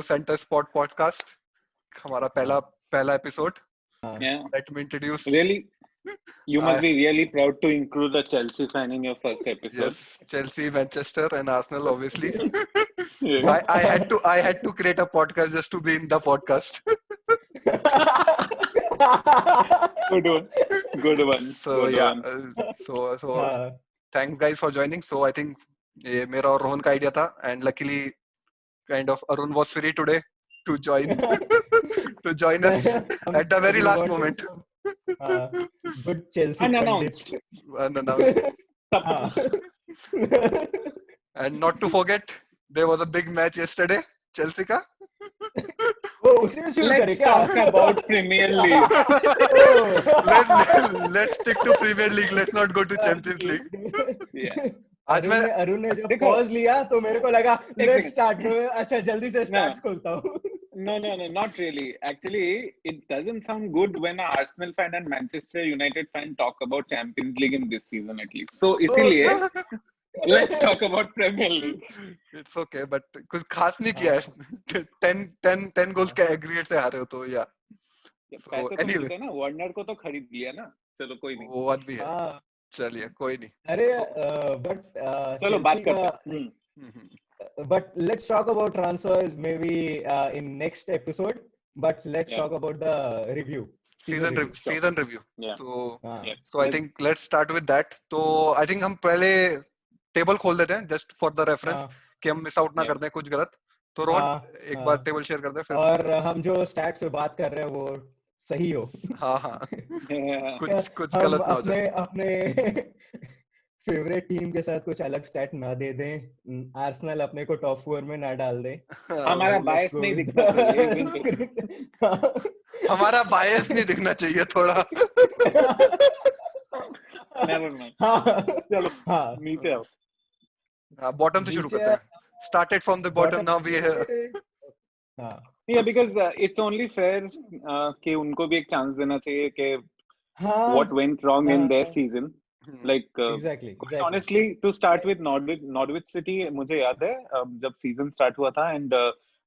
Center Spot podcast. हमारा पहला episode. Yeah. Let me introduce. Really, you must I- be really proud to include a Chelsea fan in your first episode. Yes, Chelsea, Manchester, and Arsenal, obviously. Yeah. I had to create a podcast just to be in the podcast. Good one. Good one. So Good yeah, one. so thanks guys for joining. So I think ये मेरा और रोहन का idea था, and luckily kind of Arun was free today to join us at the very last moment. Good Chelsea Unannounced. Unannounced. pundit. And not to forget, there was a big match yesterday, Chelsea का. वो उसी में शुरू करें Let's क्या? talk about Premier League. Let's stick to Premier League. Let's not go to Champions League. Yeah. आज मैं अरुण ने जब देखो, पॉज लिया तो मेरे को लगा एक लेट्स second. स्टार्ट. अच्छा जल्दी से स्टार्ट्स खोलता हूँ. No, not really. Actually, it doesn't sound good when an Arsenal fan and Manchester United fan talk about Champions League in this season at least. So, इसीलिए let's talk about Premier League. It's okay, but कुछ खास नहीं किया है. 10 goals के aggregate से हारे हो तो या. So, पैसे तो anyway. मिलते हैं ना. वार्नर को तो खरीद लिया ना. चलो कोई नहीं. वो बात भी है. हाँ. चलिए कोई नहीं. अरे बट चलो बात करते हैं. But let's talk about transfers maybe in next episode. But let's Yeah. talk about the review. Season review. Yeah. Yeah. So I think let's start with that. तो I think हम पहले टेबल खोल देते हैं just for the reference कि हम miss out ना Yeah. कर दें कुछ गलत. तो रोहन एक बार टेबल शेयर कर दे फिर. और हम जो स्टैट्स पे बात कर रहे हैं वो सही हो. हाँ Yeah. कुछ गलत ना हो जाए. अपने फेवरेट टीम के साथ कुछ अलग स्टैट ना दे दें. आर्सेनल अपने को टॉप 4 में ना डाल दे. हमारा बायस नहीं दिखना चाहिए. हमारा बायस नहीं दिखना चाहिए थोड़ा. Never mind. चलो हाँ, नीचे आओ. बॉटम से शुरू करते हैं. Started from the bottom, now we have. Yeah, because it's only fair कि उनको भी एक चांस देना चाहिए कि what went wrong in their season. Like exactly. honestly, to start with Norwich City, मुझे याद है जब season start हुआ था and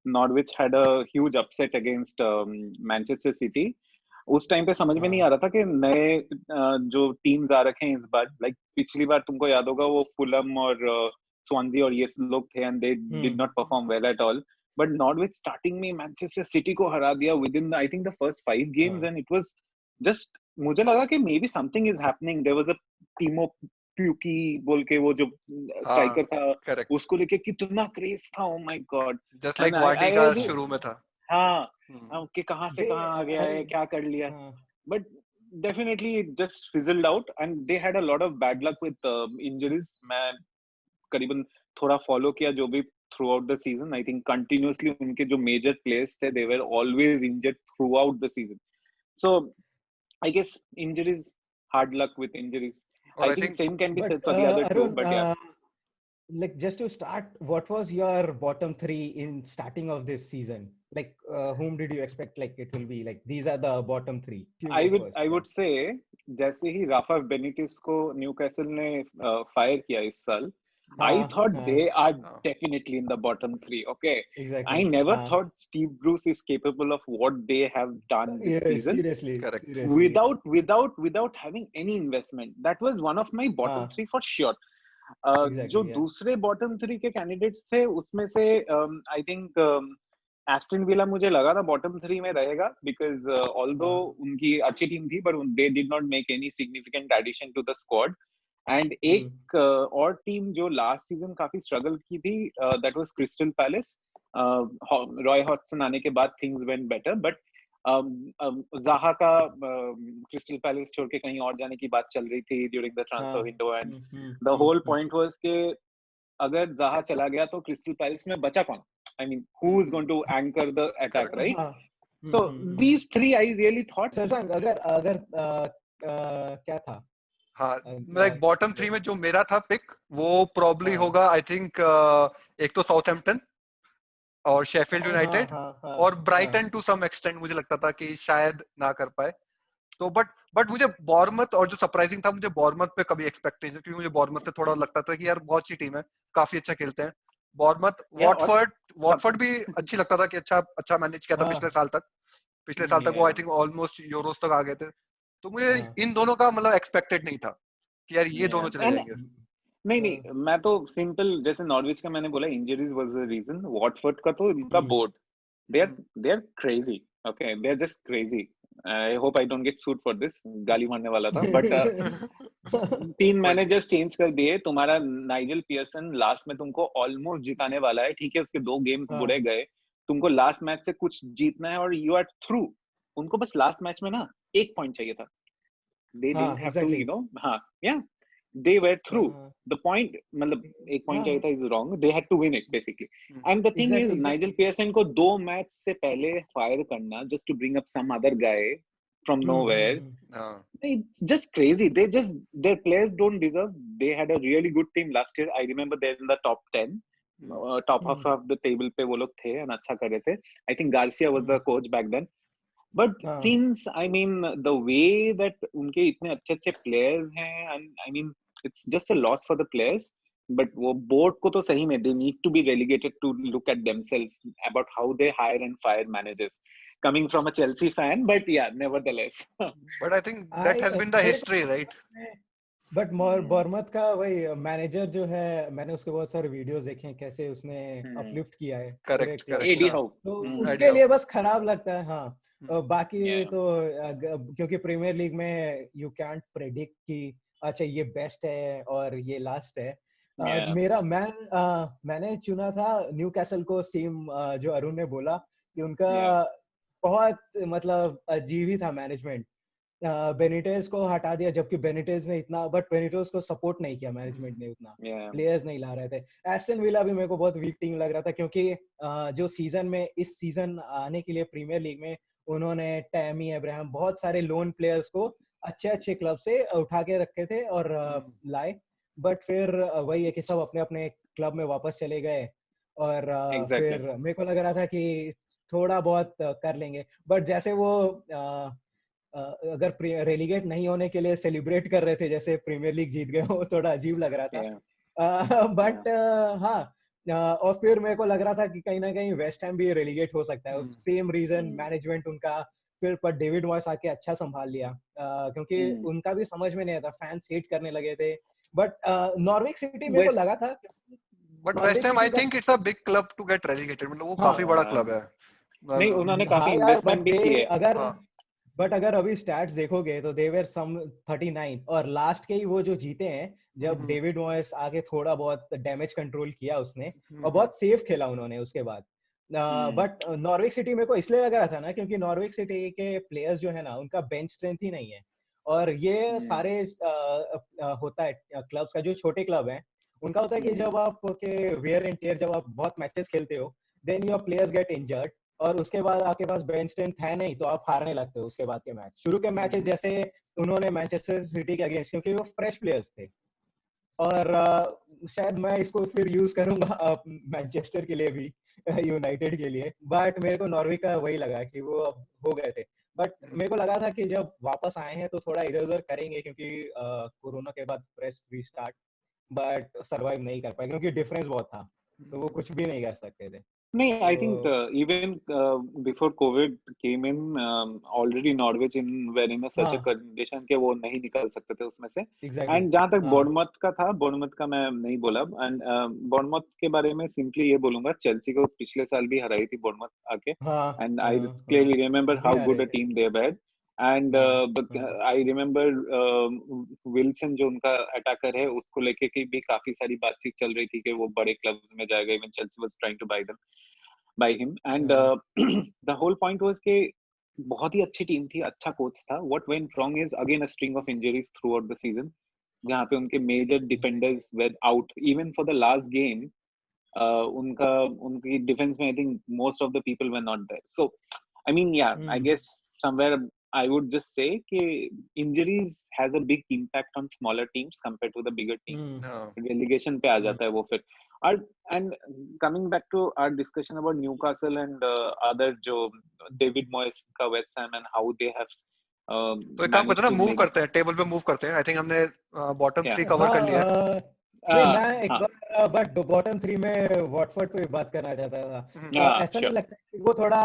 Norwich had a huge upset against Manchester City. उस टाइम पे समझ में नहीं आ रहा था कि नए जो टीम्स आ रखे हैं इस बार. Like पिछली बार तुमको याद होगा वो फुलम और स्वानजी और ये लोग थे and they did not perform well at all. But Norwich starting में Manchester City को हरा दिया within I think the first 5 games and it was just मुझे लगा कि maybe something is happening. There was a Timo Pukki बोल के वो जो स्ट्राइकर था correct. उसको लेके कितना क्रेज था. Oh my God. Just like And Vardy I का also- शुरू में था. हाँ कि कहाँ से कहाँ आ गया है क्या कर लिया. But definitely it just fizzled out and they had a lot of bad luck with injuries. मैं करीबन थोड़ा follow किया जो भी throughout the season. I think continuously उनके जो major players थे they were always injured throughout the season. So I guess injuries, hard luck with injuries. I think same can be said for the other two, Arun, but yeah. Like just to start, what was your bottom 3 in starting of this season? Like whom did you expect? Like it will be like these are the bottom 3. I would say जैसे ही Rafa बेनिटिस को Newcastle ने fire किया इस साल, I thought they are definitely in the bottom 3. Okay, exactly. I never thought Steve Bruce is capable of what they have done this season. Seriously, Correct. seriously. Without having any investment. That was one of my bottom 3 for sure. Exactly, जो yeah. दूसरे bottom 3 के candidates थे उसमें से I think Aston villa मुझे लगा था bottom 3 में रहेगा बिकॉज ऑल्दो उनकी अच्छी टीम थी but they did not make any significant addition to the squad. And एक और टीम जो लास्ट सीजन काफी स्ट्रगल की थी that was Crystal Palace. Roy Hodgson आने के बाद things went better but Zaha का क्रिस्टल पैलेस छोड़ के कहीं और जाने की बात चल रही थी during the transfer window and the whole point was कि अगर ज़ाहा चला गया तो क्रिस्टल पैलेस में बचा कौन. I mean, who is going to anchor the attack, right? So these 3 I really thought. अगर क्या था? हाँ, like bottom 3 में जो मेरा था पिक वो probably होगा I think एक तो साउथहैम्पटन और शेफील्ड यूनाइटेड और ब्राइटन टू सम एक्सटेंट मुझे लगता था कि शायद ना कर पाए. तो बट मुझे बॉर्मथ और जो सरप्राइजिंग था मुझे बॉर्मथ पे कभी एक्सपेक्टेशन क्योंकि मुझे बॉर्मथ से थोड़ा लगता था कि यार बहुत अच्छी टीम है काफी अच्छा खेलते हैं बॉर्नमथ, वॉटफोर्ड भी अच्छी लगता था कि अच्छा मैनेज किया था हाँ, पिछले साल तक वो आई थिंक ऑलमोस्ट यूरोस तक आ गए थे। तो मुझे हाँ, इन दोनों का मतलब एक्सपेक्टेड नहीं था कि यार ये दोनों चले जाएंगे। नहीं, मैं तो सिंपल, जैसे नॉर्विच का मैंने बोला injuries was the reason, Watford का तो इनका board, they are crazy, okay, they are just crazy. I hope I don't get sued for this, गाली मारने वाला था, बट 3 मैनेजर्स चेंज कर दिए, तुम्हारा नाइजल पियर्सन लास्ट में तुमको ऑलमोस्ट जिताने वाला है, ठीक है, उसके 2 गेम्स बुरे गए, तुमको लास्ट मैच से कुछ जीतना है और यू आर थ्रू। उनको बस लास्ट मैच में ना 1 पॉइंट चाहिए था, they didn't have to, you know, हाँ, yeah, they were through the point, मतलब 1 पॉइंट चाहिए था is wrong, they had to win it basically. And the thing is Nigel Pearson को 2 मैच से पहले फायर करना just to bring up some other guy from nowhere, it's just crazy. Their players don't deserve. They had a really good team last year. I remember they're in the top 10, top half of the table पे वो लोग थे and अच्छा कर रहे थे. I think Garcia was the coach back then. But since, I mean, the way that उनके इतने अच्छे players हैं, and I mean, it's just a loss for the players. But वो board को तो सही में they need to be relegated to look at themselves about how they hire and fire managers. Coming from a Chelsea fan, but yeah, nevertheless. But I think that has been the history, right? But Bournemouth का वही manager जो है, मैंने उसके बहुत सारे videos देखे हैं कैसे उसने अपलिफ्ट किया है। करेक्ट एडी हाउ, तो उसके लिए बस खराब लगता है। हाँ, बाकी तो क्योंकि प्रीमियर लीग में यू कैंट प्रेडिक्ट कि अच्छा ये बेस्ट है और ये लास्ट है। मैंने चुना था न्यूकैसल को, सेम जो अरुण ने बोला कि उनका बहुत मतलब अजीब ही था मैनेजमेंट। बेनिटेज को हटा दिया, जबकि बेनिटेज ने इतना, बट बेनिटेज को सपोर्ट नहीं किया मैनेजमेंट ने उतना, प्लेयर्स नहीं ला रहे थे। एस्टन विला भी मेरे को बहुत वीक टीम लग रहा था, क्योंकि जो सीजन में इस सीजन आने के लिए प्रीमियर लीग में उन्होंने टैमी अब्राहम बहुत सारे लोन प्लेयर्स को अच्छे क्लब से उठा के रखे थे और लाए, बट फिर वही है कि सब अपने अपने क्लब में वापस चले गए और फिर मेरे को लग रहा था कि थोड़ा बहुत कर लेंगे, बट जैसे वो अगर रेलीगेट नहीं होने के लिए सेलिब्रेट कर रहे थे जैसे प्रीमियर लीग जीत गए, वो थोड़ा अजीब लग रहा था। बट हाँ, और फिर मेरे को लग रहा था कि कहीं ना कहीं वेस्ट हैम भी रेलीगेट हो सकता है, सेम रीजन, मैनेजमेंट उनका। फिर पर डेविड मॉयस आके अच्छा संभाल लिया, क्योंकि उनका भी समझ में नहीं आता, फैंस हेट करने लगे थे। बट नॉर्विच सिटी मेरे को लगा था, but West Ham I think it's a big club to get relegated, मतलब वो काफी बड़ा क्लब है। नहीं, उन्होंने काफी इन्वेस्टमेंट भी की है। बट अगर अभी स्टैट्स देखोगे तो दे वर सम 39, और लास्ट के ही वो जो जीते हैं जब डेविड मॉयस आके थोड़ा बहुत डैमेज कंट्रोल किया उसने, और बहुत सेफ खेला उन्होंने उसके बाद। बट नॉर्विच सिटी मेरे को इसलिए लग रहा था ना, क्योंकि नॉर्विच सिटी के प्लेयर्स जो है ना, उनका बेंच स्ट्रेंथ ही नहीं है, और ये सारे होता है क्लब्स का, जो छोटे क्लब है उनका होता है कि जब आप वेयर एंड टेयर, जब आप बहुत मैचेस खेलते हो, then your players get injured, और उसके बाद आपके पास बेंच स्ट्रेंथ है नहीं, तो आप हारने लगते हो उसके बाद के मैच। शुरू के मैचेस जैसे उन्होंने मैनचेस्टर सिटी के अगेंस्ट, क्योंकि वो फ्रेश प्लेयर्स थे, और शायद मैं इसको फिर यूज करूंगा मैनचेस्टर के लिए भी, यूनाइटेड के लिए, बट मेरे को नॉर्विच का वही लगा कि वो अब हो गए थे। बट मेरे को लगा था कि जब वापस आए हैं तो थोड़ा इधर उधर करेंगे, क्योंकि कोरोना के बाद फ्रेश रीस्टार्ट, बट सरवाइव नहीं कर पाए क्योंकि डिफरेंस बहुत था, तो वो कुछ भी नहीं कर सकते थे। नहीं, I think even before COVID came in, already Norwich were in such a condition कि वो नहीं निकल सकते थे उसमें से। And जहाँ तक बोर्नमथ का था, बोर्नमथ का मैं नहीं बोला, and बोर्नमथ के बारे में सिंपली ये बोलूंगा, चेल्सी को पिछले साल भी हराई थी बोर्नमथ आके, and I clearly remember how good a team they were. And I remember Wilson जो उनका अटैकर है, उसको लेके की भी काफी सारी बातचीत चल रही थी कि वो बड़े क्लब्स में जाएगा, even Chelsea was trying to buy him, and the whole point was कि बहुत ही अच्छी टीम थी, अच्छा कोच था। What went wrong is again a string of injuries throughout the season, जहाँ पे उनके major defenders were out, even for the last game उनकी डिफेंस में I think most of the people were not there. So I mean yeah I guess somewhere I would just say कि injuries has a big impact on smaller teams compared to the bigger teams. Relegation पे आ जाता है वो फिर। And coming back to our discussion about Newcastle and other जो David Moyes का West Ham and how they have तो एक काम करते हैं ना, मूव करते हैं, टेबल पे मूव करते हैं। आई थिंक हमने बॉटम 3 कवर कर लिया। मैं एक बार बट बॉटम 3 में वॉटफोर्ड पे बात करना चाहता था। ऐसा नहीं लगता कि वो थोड़ा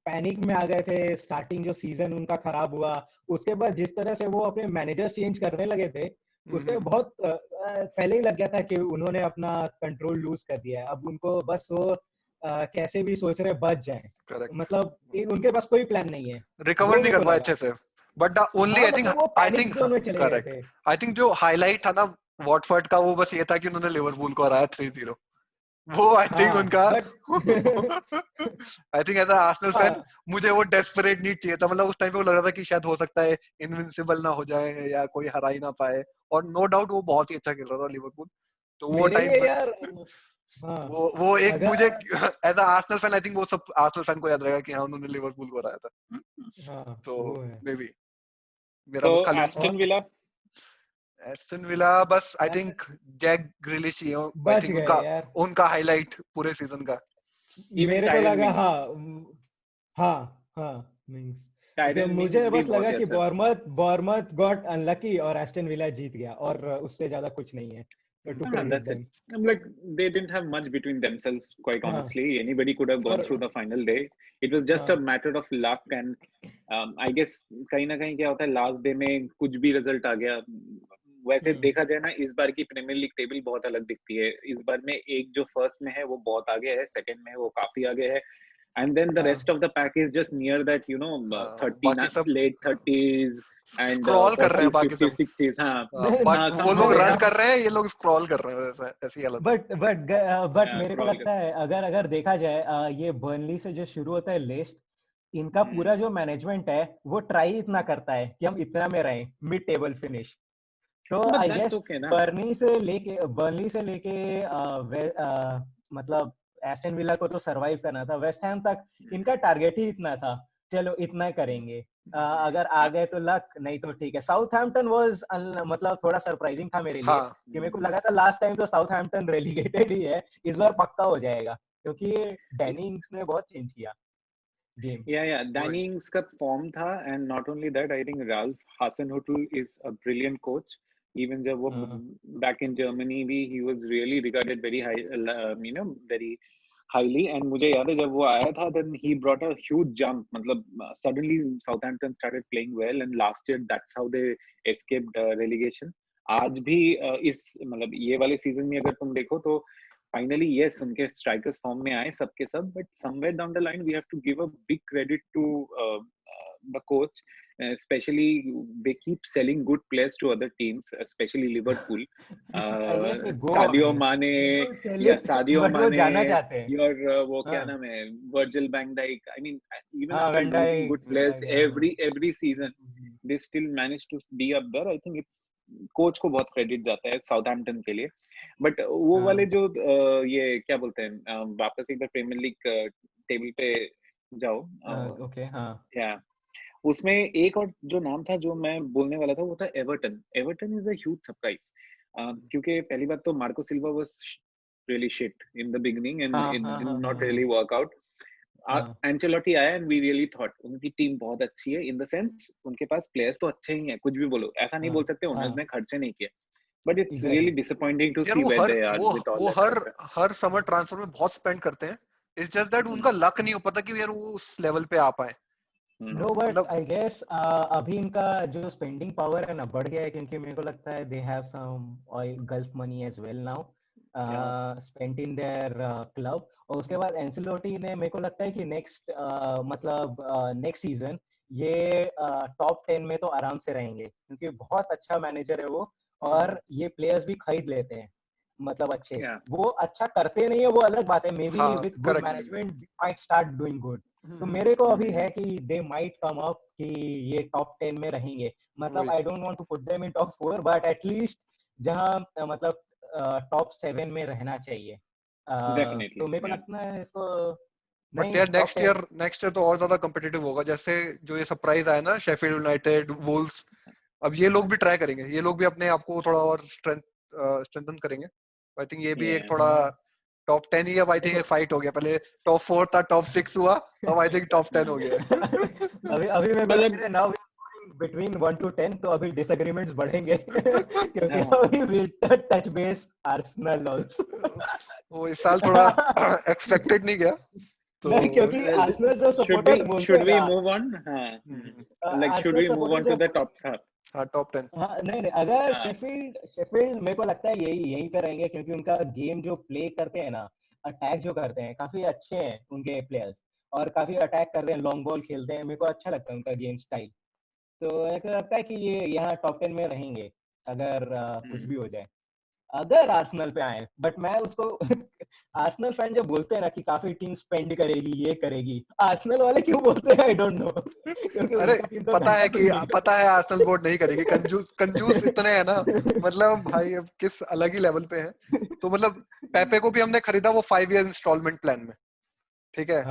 पैनिक में आ गए थे स्टार्टिंग जो सीजन उनका खराब हुआ, उसके बाद जिस तरह से वो अपने मैनेजर चेंज करने लगे थे, उसके बहुत पहले ही लग गया था कि उन्होंने अपना कंट्रोल लूज कर दिया है। अब उनको बस वो कैसे भी सोच रहे बच जाए, मतलब उनके पास कोई प्लान नहीं है, रिकवर नहीं कर पाए अच्छे से। But the only I think correct, I think जो हाईलाइट था ना वॉटफोर्ड का, वो बस ये था कि उन्होंने लिवरपूल को हराया 3-0। वो आई थिंक उनका I think as a Arsenal fan मुझे वो डेस्परेट नीड चाहिए था। मतलब उस टाइम पे वो लग रहा था कि शायद हो सकता है इनविंसिबल ना हो जाए या कोई हरा ही ना पाए, और नो डाउट वो बहुत ही अच्छा खेल रहा था लिवरपूल। तो वो टाइम यार वो एक मुझे as a Arsenal fan I think वो सब आर्सेनल फैन को याद रहेगा कि हाँ उन्होंने लिवरपूल को हराया था। तो मे बी मेरा बस खाली एस्टन विला बस आई थिंक जैक ग्रिलिश ही आई थिंक उनका हाईलाइट पूरे सीजन का। मेरे को लगा मींस मुझे बस लगा कि बॉर्मथ गॉट अनलकी और एस्टन विला जीत गया, और उससे ज्यादा कुछ नहीं है। That's it. I'm like, they didn't have much between themselves, quite honestly. Anybody could have gone through the final day. It was just a matter of luck, and I guess कहीं ना कहीं क्या होता है लास्ट डे में कुछ भी result आ गया। वैसे देखा जाए ना, इस बार की प्रीमियर लीग टेबल बहुत अलग दिखती है। इस बार में एक जो फर्स्ट में है वो बहुत आगे है, सेकंड में वो काफी आगे है, and then the rest of the pack is just near that, 30 late 30s and scroll कर रहे हैं बाकी सब 60s। वो लोग रन कर रहे हैं, ये लोग स्क्रॉल कर रहे हैं, ऐसी हालत। बट मेरे को लगता है अगर देखा जाए ये बर्नली से जो शुरू होता है लिस्ट, इनका पूरा जो मैनेजमेंट है वो ट्राई इतना करता है कि हम इतना में रहें मिड टेबल फिनिश। तो आई गेस बर्नली से लेके मतलब एस्टन विला को तो सरवाइव करना था, वेस्ट हैम तक इनका टारगेट ही इतना था, चलो इतना करेंगे, अगर आ गए तो लक, नहीं तो ठीक है। साउथहैम्पटन वाज मतलब थोड़ा सरप्राइजिंग था मेरे लिए कि मेरे को लगा था लास्ट टाइम तो साउथहैम्पटन रेलीगेटेड ही है, इस बार पक्का हो जाएगा, क्योंकि डैनी इंग्स ने बहुत चेंज किया गेम। डैनी इंग्स का फॉर्म था, and not only that, I think Ralph Hasenhuttl is a brilliant coach. Even जब वो back in Germany भी he was really regarded very high, very highly, and मुझे याद है जब वो आया था then he brought a huge jump। मतलब suddenly Southampton started playing well, and last year that's how they escaped relegation। आज भी इस मतलब ये वाले सीजन में अगर तुम देखो तो finally yes उनके strikers फॉर्म में आए सबके सब, but somewhere down the line we have to give a big credit to the coach। Especially they keep selling good players to other teams, especially Liverpool। Sadio Mane your वो क्या नाम है, Virgil van Dijk। I mean even after losing good players every season they still manage to be up there। I think it's coach को बहुत credit जाता है Southampton के लिए। बट वो वाले जो ये क्या बोलते हैं, वापस एक बार प्रीमियर लीग टेबल पे जाओ, उसमें एक और जो नाम था जो मैं बोलने वाला था वो था Everton is a huge surprise, क्योंकि पहली बात तो Marco Silva was really shit in the beginning and it did not really work out. Ancelotti आया एंड वी रियली थॉट उनकी टीम बहुत अच्छी है, इन द सेंस उनके पास प्लेयर्स तो अच्छे ही हैं, कुछ भी बोलो ऐसा नहीं बोल सकते उन्होंने खर्चे नहीं किए, but it's really disappointing to see where they are with all that. हर समर ट्रांसफर में बहुत स्पेंड करते हैं, इट्स जस्ट दैट उनका लक नहीं हो पाता कि यार वो उस लेवल पे आ पाए। No, but I guess अभी इनका जो स्पेंडिंग पावर है ना बढ़ गया है, क्योंकि मेरे को लगता है they have some oil Gulf money as well now spent in their club। और उसके बाद एंसेलोटी ने मेरे को लगता है कि नेक्स्ट नेक्स्ट सीजन ये टॉप 10 में तो आराम से रहेंगे, क्योंकि बहुत अच्छा मैनेजर है वो, और ये प्लेयर्स भी खरीद लेते हैं, मतलब अच्छे वो अच्छा करते नहीं है वो अलग बात है, may be with good management might start doing good. तो मेरे को अभी है कि दे माइट कम अप कि ये टॉप 10 में रहेंगे, मतलब I don't want to put them in top 4 but at least जहां मतलब टॉप 7 में रहना चाहिए। तो मेरे को लगता है इसको बट यार नेक्स्ट ईयर तो और ज्यादा कॉम्पिटिटिव होगा, जैसे जो ये सरप्राइज आया ना शेफील्ड यूनाइटेड, वुल्व्स, अब ये लोग भी ट्राई करेंगे, ये लोग भी अपने आप को थोड़ा और स्ट्रेंथन करेंगे। आई थिंक ये भी एक थोड़ा टॉप 10 ही अब आई थिंक फाइट हो गया, पहले टॉप 4 था, टॉप 6 हुआ, अब आई थिंक टॉप 10 हो गया। अभी मैं नाउ between 1 to 10 तो अभी disagreements बढ़ेंगे क्योंकि अभी we'll touch base Arsenal also. वो इस साल थोड़ा एक्सपेक्टेड नहीं गया तो नहीं क्योंकि Arsenal जो सपोर्टर बोलते should हैं we ना, move on? Like should Arsenal we move on supporters to जब the top 10? हाँ टॉप 10 हाँ नहीं अगर हाँ. शेफील्ड मेरे को लगता है यहीं पे रहेंगे क्योंकि उनका गेम जो प्ले करते हैं ना, अटैक जो करते हैं काफी अच्छे हैं उनके प्लेयर्स, और काफी अटैक करते हैं, लॉन्ग बॉल खेलते हैं, मेरे को अच्छा लगता है उनका गेम स्टाइल। तो मेरे को लगता है कि ये यहाँ टॉप 10 में रहेंगे अगर कुछ भी हो जाए, अगर आर्सेनल पे आए। बट मैं उसको आर्सेनल फैन जब बोलते हैं ना कि काफी टीम स्पेंड करेगी, ये करेगी, आर्सेनल वाले क्यों बोलते हैं आई डोंट नो। अरे पता है आर्सेनल वोट नहीं करेगी, कंजूस इतने हैं ना, मतलब भाई अब किस अलग ही लेवल पे हैं। तो मतलब पेपे को भी हमने खरीदा वो 5 ईयर इंस्टॉलमेंट प्लान में, ठीक है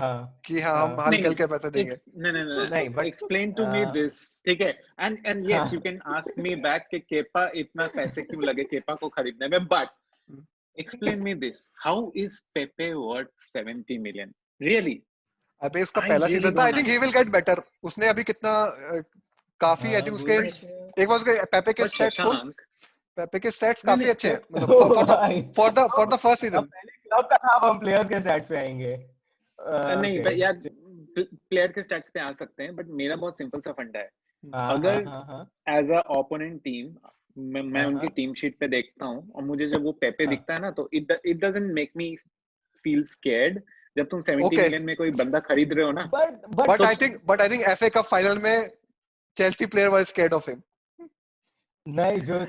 कि हाँ हम हल्के हल्के पैसे देंगे। नहीं but explain to me this, ठीक है, and yes you can ask me back कि केपा इतना पैसे क्यों लगे केपा को खरीदने में, but explain me this, how is Pepe worth 70 million really? अबे उसका पहला सीजन था, I think he will get better. उसने अभी कितना काफी आई थिंक उसके एक बार उसके पेपे के स्टैट्स को, पेपे के स्टैट्स काफी अच्छे हैं, मतलब फॉर द फर्स्ट सीजन। पहले क्लब का था, हम प्लेयर्स के स्टैट्स पे आएंगे। नहीं but यार प्लेयर के स्टैट्स पे आ सकते हैं, बट मेरा बहुत सिंपल सा फंडा है, अगर एज अ ओपोनेंट टीम मैं उनकी टीम शीट पे देखता हूँ और मुझे जब वो पेपे दिखता है ना, तो it doesn't make me feel scared. जब तुम 70 मिलियन में कोई बंदा खरीद रहे हो ना, but I think FA cup final में Chelsea player were scared of him. नहीं जो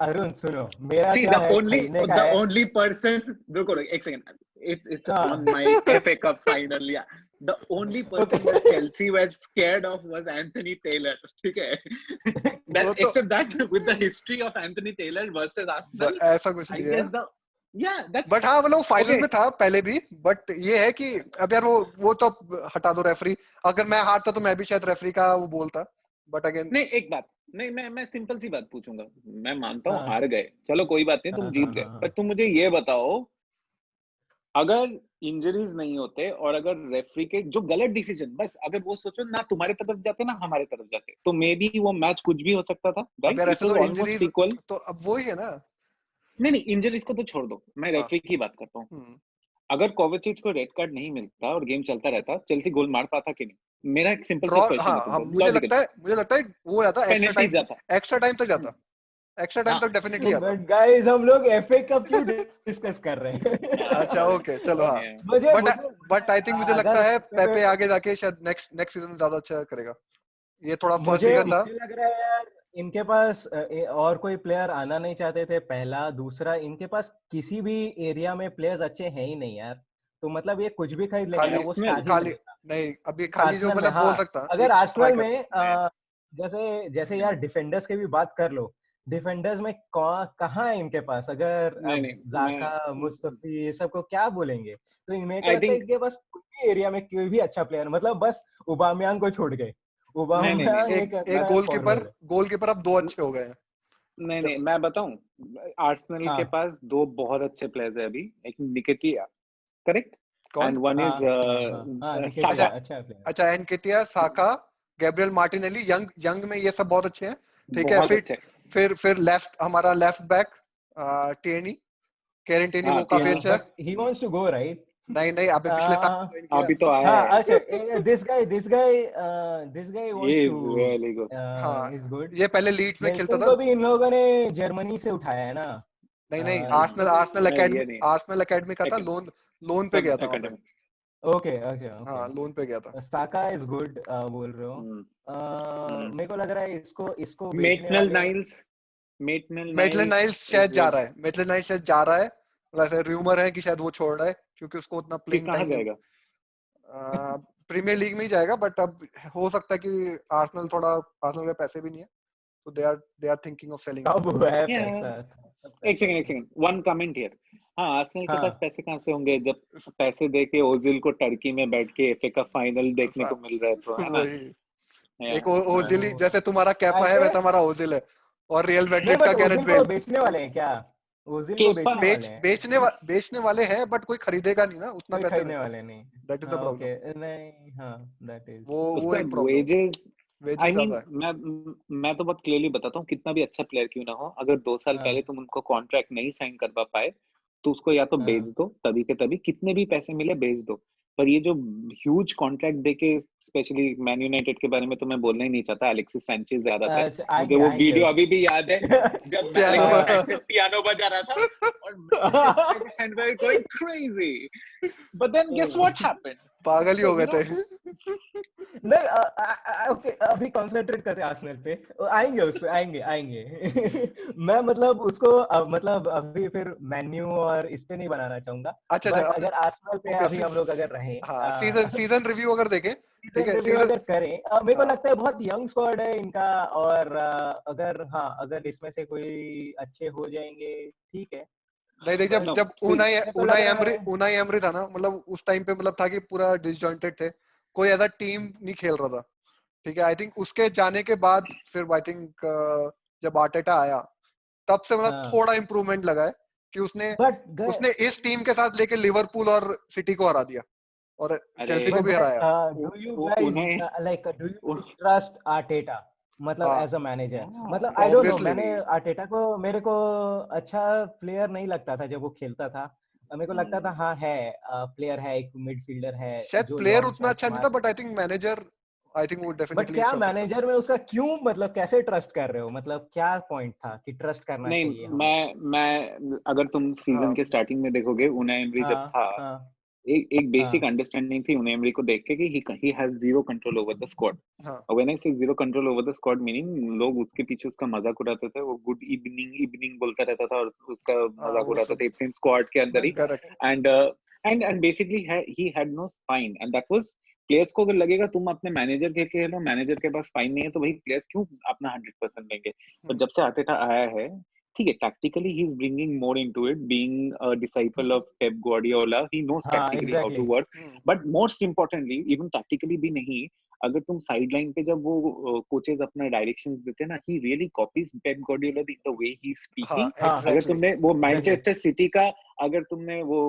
अरुण सुनो, मेरा See, क्या the है, only person, रुको एक second, it's on my FA Cup final, yeah. The only person that Chelsea were scared of was Anthony Taylor, ठीक है? Except that with the history of Anthony Taylor versus Arsenal, ऐसा कुछ नहीं है। Yeah, that's but हाँ वो लोग final में था पहले भी, बट ये है कि अब यार वो तो हटा दो रेफरी, अगर मैं हारता तो मैं भी शायद रेफरी का वो बोलता, बट अगेन नहीं एक बात नहीं, मैं सिंपल सी बात पूछूंगा, मैं मानता हूँ हार गए, चलो कोई बात नहीं, तुम जीत गए, पर तुम मुझे ये बताओ, अगर इंजरीज नहीं होते और अगर रेफरी के जो गलत डिसीजन, बस अगर वो सोचो ना तुम्हारे तरफ जाते ना हमारे तरफ जाते, तो मे बी वो मैच कुछ भी हो सकता था, राइट? तो इंजरीज इक्वल, तो अब वही है ना। नहीं इंजरीज को तो छोड़ दो, मैं रेफरी की बात करता हूँ। अगर कोवाचिच को रेड कार्ड नहीं मिलता और गेम चलता रहता, चेल्सी गोल मार पाता कि नहीं? मेरा एक सिंपल सा क्वेश्चन है, मुझे लगता है वो जाता एक्स्ट्रा टाइम तक जाता, एक्स्ट्रा टाइम तक डेफिनेटली आता। बट गाइस हम लोग एफए कप क्यों डिस्कस कर रहे हैं? अच्छा ओके चलो हाँ, बट आई थिंक मुझे लगता है पेपे आगे जाके शायद नेक्स्ट सीजन ज्यादा अच्छा करेगा। ये थोड़ा फर्स्ट सीजन था, मुझे लग रहा है यार इनके पास और कोई प्लेयर आना नहीं चाहते थे, पहला, दूसरा इनके पास किसी भी एरिया में प्लेयर्स अच्छे हैं ही नहीं यार, तो मतलब ये कुछ भी खरीद लेंगे, वो खाली नहीं अभी खाली जो मतलब बोल सकता। अगर आर्सेनल में जैसे यार डिफेंडर्स की भी बात कर लो, डिफेंडर्स में कहाँ है इनके पास, अगर जाका, मुस्तफी, ये सब को क्या बोलेंगे, तो इनमें को लगता है इनके पास कोई भी एरिया में कोई भी अच्छा प्लेयर, मतलब बस ओबामयांग को छोड़ गए, एक गोलकीपर अब 2 अच्छे हो गए हैं। नहीं मैं बताऊं, आर्सेनल के पास 2 बहुत अच्छे प्लेयर्स है अभी, एक निकेटिया, करेक्ट, एंड वन इज साका। अच्छा एनकेटिया, साका, गैब्रियल मार्टिनेली, यंग में ये सब बहुत अच्छे हैं, ठीक है। फिर लेफ्ट हमारा left back Tierney, Kieran Tierney, वो काफी अच्छा है। He wants to go right? नहीं अभी पिछले साल अभी तो आया है। अच्छा this guy wants to really good, हां इज गुड। ये पहले लीड्स में खेलता था, तो भी इन लोगों ने जर्मनी से उठाया है ना? नहीं आर्सेनल एकेडमी का था, लोन पे गया था वहां पे। ओके अच्छा हाँ लोन पे गया था। साका इज गुड बोल रहे हो? मेरे को लग रहा है इसको मेटलन नाइल्स शायद जा रहा है, वैसे रूमर है कि शायद वो छोड़ रहा है क्योंकि उसको उतना प्लेइंग टाइम जाएगा, प्रीमियर लीग में ही जाएगा, बट अब हो सकता है कि आर्सेनल के पैसे भी नहीं है, तो they are thinking of selling. अब हुआ है पैसा। एक सेकंड वन कमेंट हियर। हाँ आर्सेनल के पास पैसे कहाँ से होंगे जब पैसे देके ओजिल को टर्की में बैठ के एफए का फाइनल देखने को मिल रहा है, तो है ना? एक ओजिल जैसे तुम्हारा कैपा है वैसा हमारा ओजिल है, और रियल मैड्रिड का गैरेथ बेल। बेचने वाले हैं क्या ओजिल को? बेचने वाले हैं बट कोई खरीदेगा नहीं ना, उतना पैसे खरीदने वाले नहीं, दैट इज द प्रॉब्लम। नहीं हां दैट इज वो एक प्रॉब्लम। वेज आई मीन ज्यादा है। मैं तो बहुत क्लियरली बताता हूँ, कितना भी अच्छा प्लेयर क्यों ना हो, अगर 2 साल हाँ पहले तुम उनको कॉन्ट्रैक्ट नहीं साइन करवा पाए तो उसको या तो बेच हाँ दो तभी के तभी, कितने भी पैसे मिले बेच दो। पर ये जो ह्यूज कॉन्ट्रैक्ट देके, स्पेशली मैन यूनाइटेड के बारे में तो मैं बोलना ही नहीं चाहता, अलेक्सिस सैंचेज याद आता है अच्छा, मुझे, आएंगे वो आएंगे वीडियो उस अभी भी याद है जब पियानो अलेक्सिस हाँ सैंचेज पियानो बजा रहा था और Manchester fan were going crazy, but then guess what happened. पागल ही तो हो गए थे। नहीं ओके, अभी कंसंट्रेट करते हैं आर्सेनल पे, आएंगे उस पे, आएंगे आएंगे मैं मतलब उसको मतलब अभी फिर मेन्यू और इस पे नहीं बनाना चाहूंगा, अच्छा बट अच्छा, अगर आर्सेनल पे ओके अभी हम लोग अगर रहे हाँ, सीजन सीजन रिव्यू अगर देखें, ठीक सीजन है रिव्यू सीजन, अगर करें, मेरे को हाँ लगता है बहुत यंग स्क्वाड है इनका, और अगर हाँ अगर इसमें से कोई अच्छे हो जाएंगे ठीक है, नहीं नहीं, जब बट नो जब सी, मेरे को लग रहा है उनाई एमरी था ना, मतलब उस टाइम पे मतलब था कि पूरा डिसजॉइंटेड थे, कोई ऐसा टीम नहीं खेल रहा था, ठीक है। आई थिंक उसके जाने के बाद फिर आई थिंक जब आर्टेटा आया, तब से मतलब हाँ, थोड़ा इम्प्रूवमेंट लगा है कि उसने बट उसने इस टीम के साथ लेके लिवरपूल और सिटी को हरा दिया और अरे चेल्सी को But भी हराया। do you guys उन्हें do you trust Arteta? मतलब हाँ as a manager, हाँ मतलब I don't know, ऑब्वियसली, मैंने Arteta को, मेरे को अच्छा प्लेयर नहीं लगता था जब वो खेलता था, मेरे को लगता था हाँ है प्लेयर है, एक मिडफील्डर है शायद जो प्लेयर लॉन्ग उतना शॉट्स अच्छा नहीं मार था, बट आई सकता थिंक है, मैनेजर, आई थिंक वो बट डेफिनेटली क्या अच्छा हो सकता मैनेजर में उसका क्यों, मतलब कैसे ट्रस्ट कर रहे हो, मतलब क्या पॉइंट था कि ट्रस्ट करना नहीं, चाहिए हमें? मैं अगर तुम है। सीजन हाँ के स्टार्टिंग में देखोगे, उनाई एमरी जब हाँ था, हाँ एक बेसिक हाँ अंडरस्टैंडिंग थी उनाई एमरी को देख के कि he has zero control over the squad. हाँ और व्हेन आई से zero control over the squad meaning लोग उसके पीछे उसका मजाक उड़ाते थे, वो गुड इवनिंग इवनिंग बोलता रहता था और उसका हाँ मजाक वो उड़ाते सब थे सेम स्क्वाड के अंदर ही। But correct. And and basically he had no spine and that was, players को अगर लगेगा तुम अपने मैनेजर के खेलो, मैनेजर के पास स्पाइन नहीं है, तो भाई प्लेयर्स क्यों अपना 100% देंगे। पर जब से आर्टेटा आया है, ठीक है, tactically he's bringing more into it, being a disciple of Pep Guardiola, he knows हाँ tactically how to exactly work, but most importantly even tactically भी नहीं, अगर तुम साइडलाइन पे जब वो कोचेस अपना डायरेक्शंस देते हैं ना, he really copies Pep Guardiola the way he's हाँ speaking। हाँ अगर एग्जैक्टली। तुमने वो एग्जैक्टली मैनचेस्टर सिटी का, अगर तुमने वो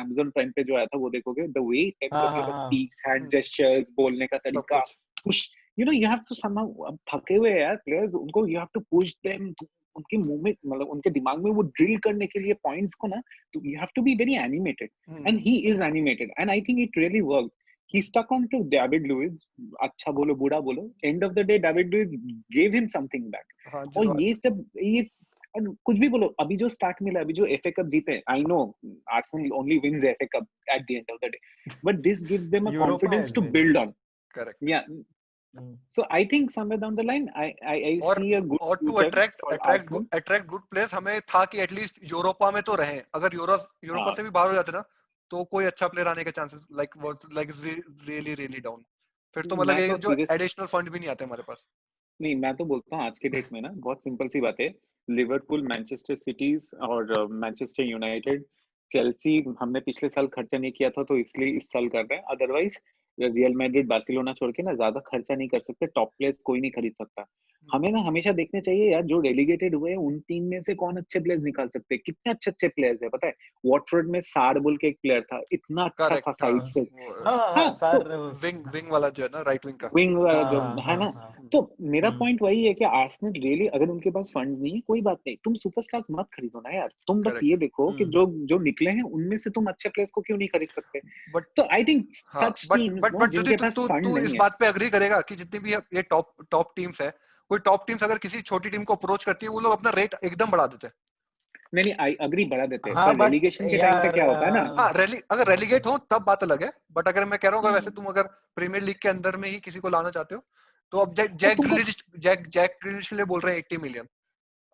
Amazon प्राइम पे जो आया था वो देखोगे, the way Pep हाँ हाँ Guardiola हाँ speaks, hand gestures, बोलने का सब तरीका, कुछ push, you know you have to somehow, अब थके हुए हैं यार प्लेयर्स, उनको you have to push them, उनके मुंह में मतलब उनके दिमाग में वो ड्रिल करने के लिए पॉइंट्स को ना, तो you have to be very animated, and he is animated, and I think it really work. He stuck on to David Luiz, अच्छा बोलो बुरा बोलो, end of the day David Luiz gave him something back. हाँ और जिस ये सब ये, और कुछ भी बोलो, अभी जो स्टार्ट मिला, अभी जो एफए कप जीते, I know Arsenal only wins FA cup at the end of the day, but this gives them a Europa confidence has to been build on. Correct. Yeah, so I think somewhere down the line I और see a good और to future attract for Arsenal। Attract good players हमें था कि at least Europa में तो रहे, अगर Europa हाँ से भी बाहर हो जाते ना, तो कोई अच्छा प्लेयर आने के chances like really really down, फिर तो मतलब मैं ये तो जो सीरियस, एडिशनल फंड भी नहीं आते हमारे पास। नहीं मैं तो बोलता हूँ आज के डेट में ना बहुत सिंपल सी बात है, लिवरपूल, मैनचेस्टर सिटीज और मैनचेस्टर यूनाइटेड, चेल्सी, हमने पिछले साल खर्चा नहीं किया था तो इसलिए इस साल कर रहे हैं, अदरवाइज रियल मैड्रिड, बार्सिलोना छोड़ के ना ज्यादा खर्चा नहीं कर सकते, टॉप प्लेयर्स कोई नहीं खरीद सकता। हमें ना हमेशा देखने चाहिए यार, जो रेलीगेटेड हुए हैं उन टीम में से कौन अच्छे प्लेयर्स निकाल सकते हैं, कितने अच्छे अच्छे प्लेयर्स है पता है। वॉटफोर्ड में सार बोल के एक प्लेयर था, इतना अच्छा था करेक्ट, हाँ साइड से। वो हाँ हाँ हाँ हाँ, तो सर विंग विंग वाला जो है ना, राइट विंग का। विंग हाँ जो हाँ है हाँ ना, हाँ तो मेरा हम्म पॉइंट वही है कि आर्सेनल रियली, अगर उनके पास फंड नहीं है कोई बात नहीं, तुम सुपरस्टार्स मत खरीदो ना यार, तुम बस करेक्ट, ये देखो कि हम्म जो जो निकले हैं उनमें से तुम अच्छे प्लेयर्स को क्यों नहीं खरीद सकते। बट तो आई थिंक हाँ सच टीम्स नो बट ज्योति, जिनके तू पास तू फंड तू इस नहीं है। बात पे अग्री करेगा कि जितनी भी ये टॉप टॉप टीम्स है, कोई टॉप टीम्स अगर किसी छोटी टीम को अप्रोच करती है, वो लोग अपना रेट एकदम बढ़ा देते हैं। नहीं नहीं, आई अग्री, बढ़ा देते हैं, हाँ पर बट रेलीगेशन के टाइम पे यार क्या होता है ना। हाँ अगर रेलीगेट हो तब बात अलग है, बट अगर मैं कह रहा हूँ अगर वैसे हम्म, तुम अगर प्रीमियर लीग के अंदर में ही किसी को लाना चाहते हो, तो अब तो तुमको, जैक ग्रिलिश के लिए बोल रहे हैं 80 मिलियन।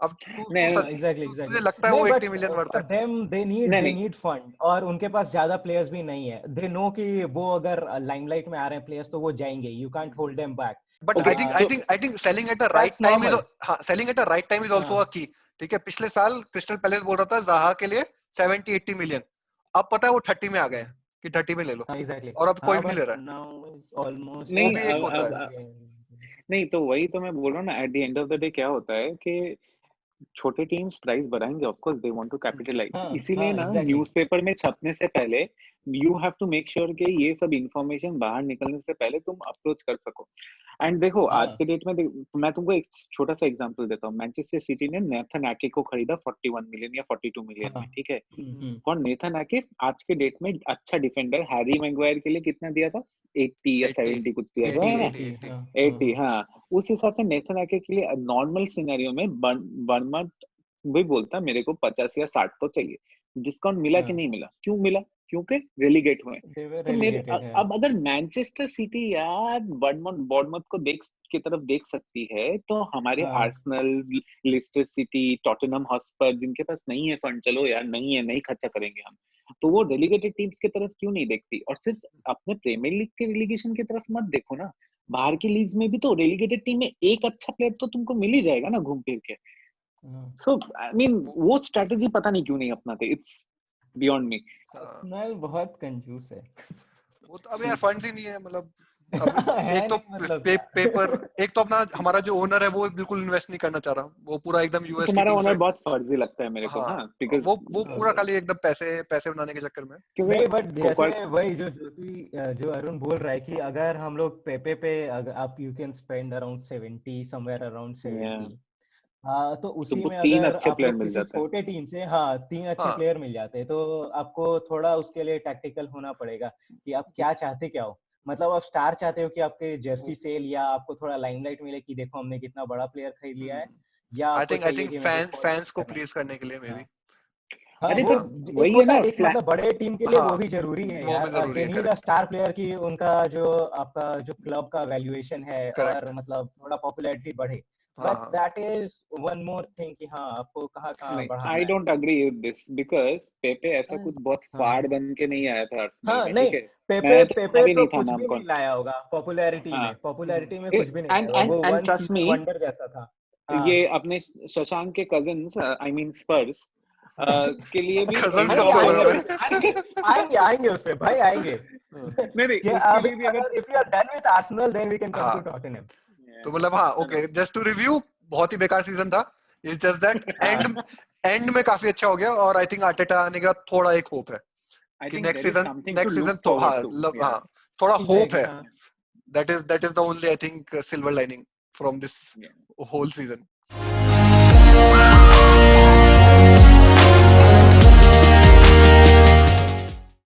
अब नहीं एग्जैक्टली तुझे एग्जैक्टली लगता है नहीं वो 80 बट मिलियन वर्थ है? फॉर देम नहीं दे नहीं, नीड फंड, और उनके पास ज्यादा प्लेयर्स भी नहीं है, दे नो कि वो अगर लाइमलाइट में आ रहे हैं प्लेयर्स तो वो जाएंगे, you can't hold them back, but okay so I think selling at the right that's time is, normal. हाँ selling at the right time is also a key. ठीक है, पिछले साल क्रिस्टल पैलेस बोल रहा था जाहा के लिए 70-80 मिलियन, अब पता है वो 30 में आ गए हैं कि 30 में ले लो, हाँ एग्जैक्टली और अब कोई हाँ भी नहीं बट ले रहा है। नाउ इज ऑलमोस्ट वो नहीं, भी एक होता है। नहीं तो वही तो मैं बोल रहा हूँ ना, at the end of the day क्या होता है कि छोटे टीम्स प्राइस बढ़ाएंगे, of course they want to capitalise, इसीलिए ना एग्जैक्टली न्यूज़पेपर में छपने से पहले you have to make sure कि ये सब इंफॉर्मेशन बाहर निकलने से पहले तुम अप्रोच कर सको। एंड देखो आज के डेट में मैं तुमको एक छोटा सा एग्जांपल देता हूँ। मैनचेस्टर सिटी ने नेथन एके को खरीदा 41 मिलियन या 42 मिलियन में, ठीक है। फॉर नेथन एके आज के डेट में अच्छा डिफेंडर, हैरी मैग्वायर के लिए कितना दिया था, 80 या 70 कुछ दिया था ना, 80। हाँ, उस हिसाब से नेथन एके के लिए नॉर्मल सिनेरियो में बर्नमथ भी बोलता मेरे को 50 या 60 तो चाहिए। डिस्काउंट मिला कि नहीं मिला? क्यों मिला? क्योंकि रेलीगेट हुए। तो मेरे अब अगर मैनचेस्टर सिटी यार बॉर्नमथ को की तरफ देख सकती है, तो हमारे Arsenal, Leicester City, Tottenham Hotspur जिनके पास नहीं है फंड, चलो यार नहीं है, नहीं खर्चा करेंगे हम, तो वो डेलीगेटेड टीम्स की तरफ क्यों नहीं देखती? और सिर्फ अपने प्रीमियर लीग के रेलीगेशन की तरफ मत देखो ना, बाहर की लीग्स में भी तो रेलीगेटेड टीम में एक अच्छा प्लेयर तो तुमको मिल ही जाएगा ना घूम फिर के। सो आई मीन वो स्ट्रेटजी पता नहीं क्यों नहीं अपनाते, इट्स बियॉन्ड मी। नहीं, बहुत कंजूस है वो तो। अब यार फंड्स ही नहीं है, मतलब एक तो पेपर, एक तो अपना हमारा जो ओनर है वो बिल्कुल इन्वेस्ट नहीं करना चाह रहा, वो पूरा एकदम यूएस तुम्हारा ओनर बहुत फर्जी लगता है मेरे को। हाँ, बिकॉज़ वो पूरा खाली एकदम पैसे बनाने के चक्कर में। नहीं, बट जैसे वही जो अरुण बोल रहा है कि अगर हम लोग पेपे पे अगर आप you can spend around 70 somewhere around 70, हाँ, तो उसी में अगर आप लोग किसी छोटे टीम से 3 अच्छे प्लेयर मिल जाते हैं, तो आपको थोड़ा उसके लिए टैक्टिकल होना पड़ेगा कि आप क्या चाहते क्या हो। मतलब आप स्टार चाहते हो कि आपके जर्सी सेल या आपको थोड़ा लाइमलाइट मिले कि देखो हमने कितना बड़ा प्लेयर खरीद लिया है, या आई थिंक फैंस को प्लीज करने के लिए मे बी। अरे तो वही है ना, मतलब बड़े टीम के लिए वो भी जरूरी है यार, they need a star player की उनका जो आपका जो क्लब का वैल्यूएशन है और मतलब थोड़ा पॉपुलैरिटी बढ़े। But that is one more thing कि हाँ आपको कहाँ बढ़ाना है। I don't agree with this because पेपे ऐसा कुछ बहुत फाड़ बन के नहीं आया था हाँ, नहीं, पेपे तो कुछ भी नहीं लाया होगा पॉपुलैरिटी में कुछ भी नहीं लाया, वो वन सीजन वंडर जैसा था। ये अपने शशांक के कजिन्स, आई मीन स्पर्स के लिए भी आएंगे उस पे भाई, आएंगे। नहीं उसके लिए भी अगर if you are done with Arsenal then we can come to Tottenham। तो मतलब ओके, जस्ट टू रिव्यू, बहुत ही बेकार सीजन था। इट्स जस्ट दैट एंड में काफी अच्छा हो गया, और आई थिंक आर्टेटा आने के बाद थोड़ा एक होप है कि नेक्स्ट सीजन तो थोड़ा होप है। That is the only I think silver lining from this whole season.